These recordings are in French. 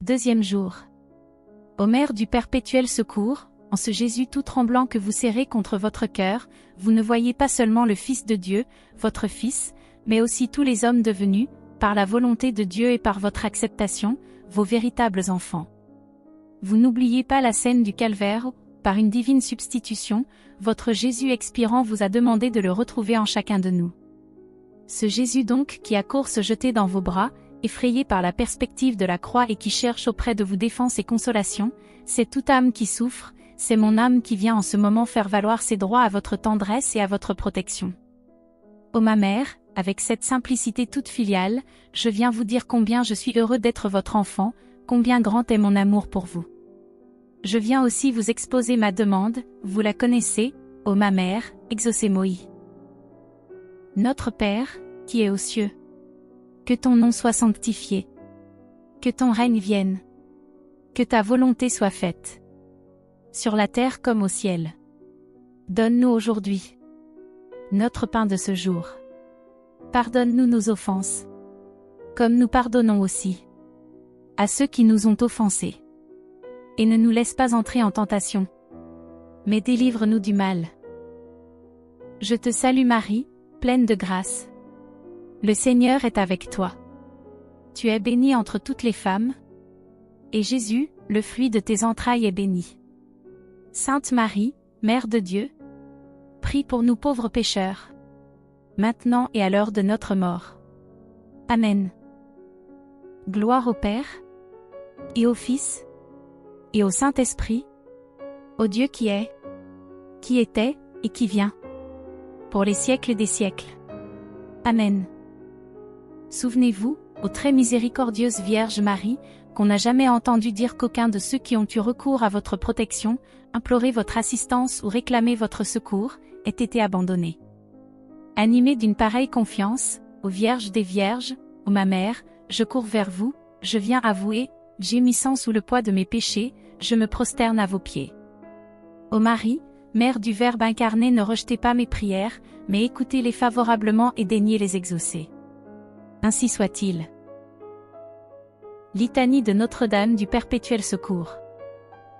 Deuxième jour. Ô Mère du perpétuel secours, en ce Jésus tout tremblant que vous serrez contre votre cœur, vous ne voyez pas seulement le Fils de Dieu, votre Fils, mais aussi tous les hommes devenus, par la volonté de Dieu et par votre acceptation, vos véritables enfants. Vous n'oubliez pas la scène du calvaire où, par une divine substitution, votre Jésus expirant vous a demandé de le retrouver en chacun de nous. Ce Jésus donc qui accourt se jeter dans vos bras, effrayé par la perspective de la croix et qui cherche auprès de vous défense et consolation, c'est toute âme qui souffre, c'est mon âme qui vient en ce moment faire valoir ses droits à votre tendresse et à votre protection. Ô ma mère, avec cette simplicité toute filiale, je viens vous dire combien je suis heureux d'être votre enfant, combien grand est mon amour pour vous. Je viens aussi vous exposer ma demande, vous la connaissez, ô ma mère, exaucez-moi. Notre Père, qui est aux cieux. Que ton nom soit sanctifié. Que ton règne vienne. Que ta volonté soit faite. Sur la terre comme au ciel. Donne-nous aujourd'hui notre pain de ce jour. Pardonne-nous nos offenses. Comme nous pardonnons aussi à ceux qui nous ont offensés. Et ne nous laisse pas entrer en tentation. Mais délivre-nous du mal. Je te salue Marie, pleine de grâce. Le Seigneur est avec toi. Tu es bénie entre toutes les femmes. Et Jésus, le fruit de tes entrailles est béni. Sainte Marie, Mère de Dieu, prie pour nous pauvres pécheurs, maintenant et à l'heure de notre mort. Amen. Gloire au Père, et au Fils, et au Saint-Esprit, au Dieu qui est, qui était, et qui vient, pour les siècles des siècles. Amen. Souvenez-vous, ô très miséricordieuse Vierge Marie, qu'on n'a jamais entendu dire qu'aucun de ceux qui ont eu recours à votre protection, imploré votre assistance ou réclamé votre secours, ait été abandonné. Animée d'une pareille confiance, ô Vierge des Vierges, ô ma mère, je cours vers vous, je viens avouer, gémissant sous le poids de mes péchés, je me prosterne à vos pieds. Ô Marie, Mère du Verbe incarné, ne rejetez pas mes prières, mais écoutez-les favorablement et daignez les exaucer. Ainsi soit-il. Litanie de Notre-Dame du Perpétuel Secours.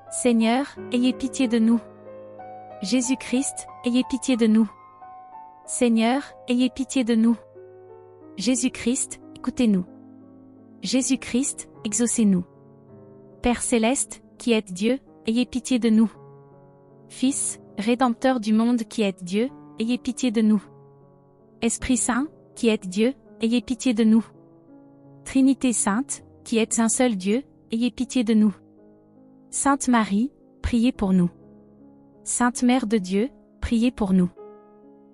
Seigneur, ayez pitié de nous. Jésus-Christ, ayez pitié de nous. Seigneur, ayez pitié de nous. Jésus-Christ, écoutez-nous. Jésus-Christ, exaucez-nous. Père céleste, qui êtes Dieu, ayez pitié de nous. Fils, Rédempteur du monde qui êtes Dieu, ayez pitié de nous. Esprit Saint, qui êtes Dieu, ayez pitié de nous. Trinité Sainte, qui êtes un seul Dieu, ayez pitié de nous. Sainte Marie, priez pour nous. Sainte Mère de Dieu, priez pour nous.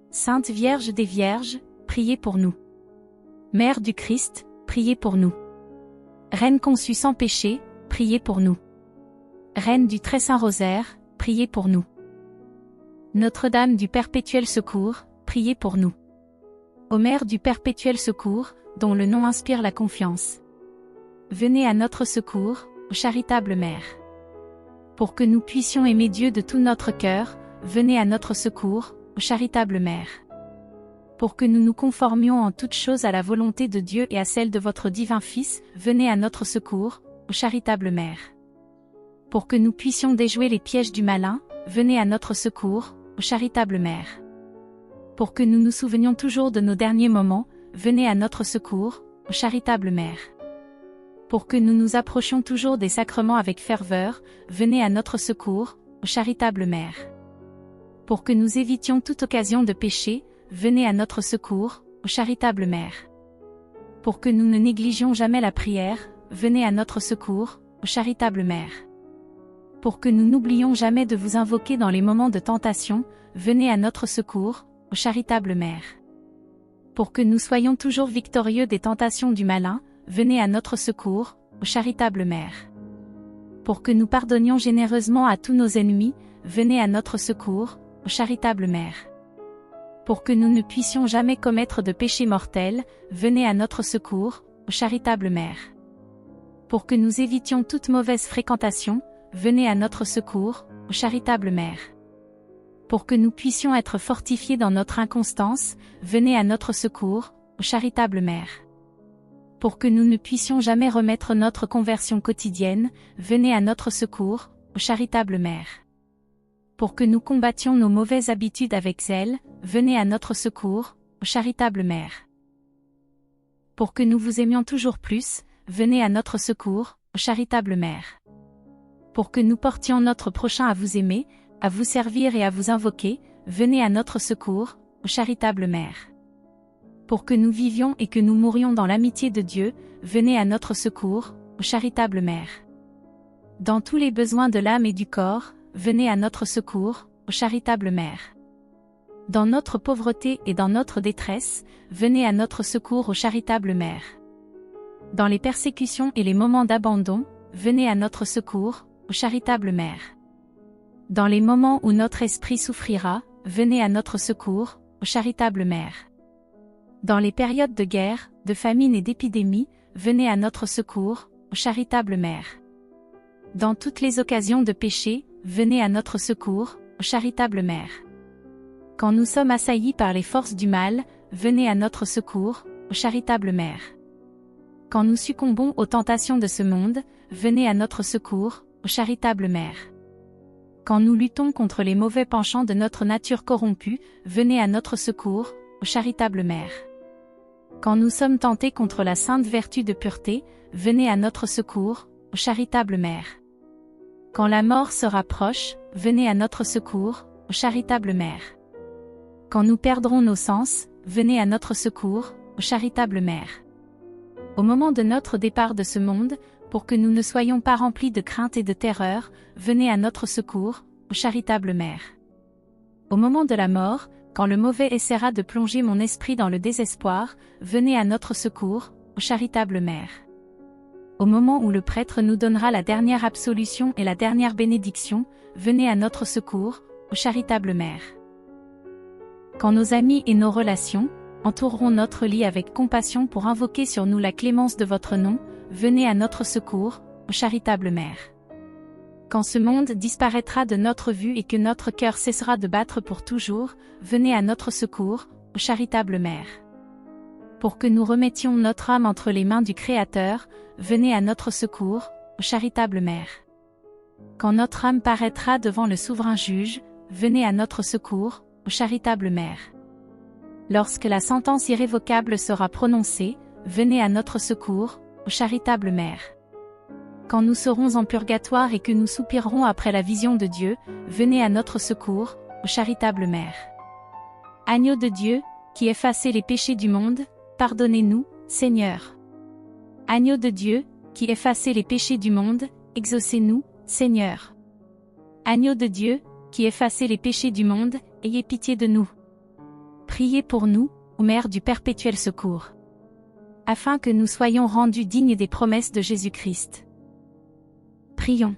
Sainte Vierge des Vierges, priez pour nous. Mère du Christ, priez pour nous. Reine conçue sans péché, priez pour nous. Reine du Très Saint Rosaire, priez pour nous. Notre-Dame du Perpétuel Secours, priez pour nous. Ô Mère du Perpétuel Secours, dont le nom inspire la confiance. Venez à notre secours, ô charitable Mère. Pour que nous puissions aimer Dieu de tout notre cœur, venez à notre secours, ô charitable Mère. Pour que nous nous conformions en toutes choses à la volonté de Dieu et à celle de votre divin Fils, venez à notre secours, ô charitable Mère. Pour que nous puissions déjouer les pièges du malin, venez à notre secours, ô charitable Mère. Pour que nous nous souvenions toujours de nos derniers moments, venez à notre secours, ô charitable Mère. Pour que nous nous approchions toujours des sacrements avec ferveur, venez à notre secours, ô charitable Mère. Pour que nous évitions toute occasion de péché, venez à notre secours, ô charitable Mère. Pour que nous ne négligions jamais la prière, venez à notre secours, ô charitable Mère. Pour que nous n'oublions jamais de vous invoquer dans les moments de tentation, venez à notre secours, ô charitable Mère. Pour que nous soyons toujours victorieux des tentations du malin, venez à notre secours, ô charitable Mère. Pour que nous pardonnions généreusement à tous nos ennemis, venez à notre secours, ô charitable Mère. Pour que nous ne puissions jamais commettre de péché mortel, venez à notre secours, ô charitable Mère. Pour que nous évitions toute mauvaise fréquentation, venez à notre secours, ô charitable Mère. Pour que nous puissions être fortifiés dans notre inconstance, venez à notre secours, ô charitable Mère. Pour que nous ne puissions jamais remettre notre conversion quotidienne, venez à notre secours, ô charitable Mère. Pour que nous combattions nos mauvaises habitudes avec zèle, venez à notre secours, ô charitable Mère. Pour que nous vous aimions toujours plus, venez à notre secours, ô charitable Mère. Pour que nous portions notre prochain à vous aimer, à vous servir et à vous invoquer, venez à notre secours, ô charitable Mère. Pour que nous vivions et que nous mourions dans l'amitié de Dieu, venez à notre secours, ô charitable Mère. Dans tous les besoins de l'âme et du corps, venez à notre secours, ô charitable Mère. Dans notre pauvreté et dans notre détresse, venez à notre secours, ô charitable Mère. Dans les persécutions et les moments d'abandon, venez à notre secours, ô charitable Mère. Dans les moments où notre esprit souffrira, venez à notre secours, ô charitable Mère. Dans les périodes de guerre, de famine et d'épidémie, venez à notre secours, ô charitable Mère. Dans toutes les occasions de péché, venez à notre secours, ô charitable Mère. Quand nous sommes assaillis par les forces du mal, venez à notre secours, ô charitable Mère. Quand nous succombons aux tentations de ce monde, venez à notre secours, ô charitable Mère. Quand nous luttons contre les mauvais penchants de notre nature corrompue, venez à notre secours, ô charitable Mère. Quand nous sommes tentés contre la sainte vertu de pureté, venez à notre secours, ô charitable Mère. Quand la mort se rapproche, venez à notre secours, ô charitable Mère. Quand nous perdrons nos sens, venez à notre secours, ô charitable Mère. Au moment de notre départ de ce monde, pour que nous ne soyons pas remplis de crainte et de terreur, venez à notre secours, ô charitable Mère. Au moment de la mort, quand le mauvais essaiera de plonger mon esprit dans le désespoir, venez à notre secours, ô charitable Mère. Au moment où le prêtre nous donnera la dernière absolution et la dernière bénédiction, venez à notre secours, ô charitable Mère. Quand nos amis et nos relations entoureront notre lit avec compassion pour invoquer sur nous la clémence de votre nom, venez à notre secours, ô charitable Mère. Quand ce monde disparaîtra de notre vue et que notre cœur cessera de battre pour toujours, venez à notre secours, ô charitable Mère. Pour que nous remettions notre âme entre les mains du Créateur, venez à notre secours, ô charitable Mère. Quand notre âme paraîtra devant le souverain juge, venez à notre secours, ô charitable Mère. Lorsque la sentence irrévocable sera prononcée, venez à notre secours, ô charitable Mère. Quand nous serons en purgatoire et que nous soupirerons après la vision de Dieu, venez à notre secours, ô charitable Mère. Agneau de Dieu, qui effacez les péchés du monde, pardonnez-nous, Seigneur. Agneau de Dieu, qui effacez les péchés du monde, exaucez-nous, Seigneur. Agneau de Dieu, qui effacez les péchés du monde, ayez pitié de nous. Priez pour nous, ô Mère du perpétuel secours. Afin que nous soyons rendus dignes des promesses de Jésus-Christ. Prions.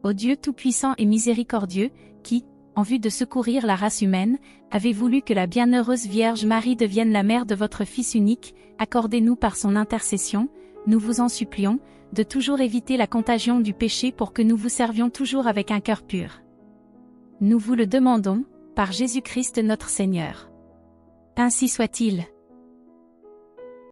Ô Dieu tout-puissant et miséricordieux, qui, en vue de secourir la race humaine, avez voulu que la bienheureuse Vierge Marie devienne la mère de votre Fils unique, accordez-nous par son intercession, nous vous en supplions, de toujours éviter la contagion du péché pour que nous vous servions toujours avec un cœur pur. Nous vous le demandons, par Jésus-Christ notre Seigneur. Ainsi soit-il.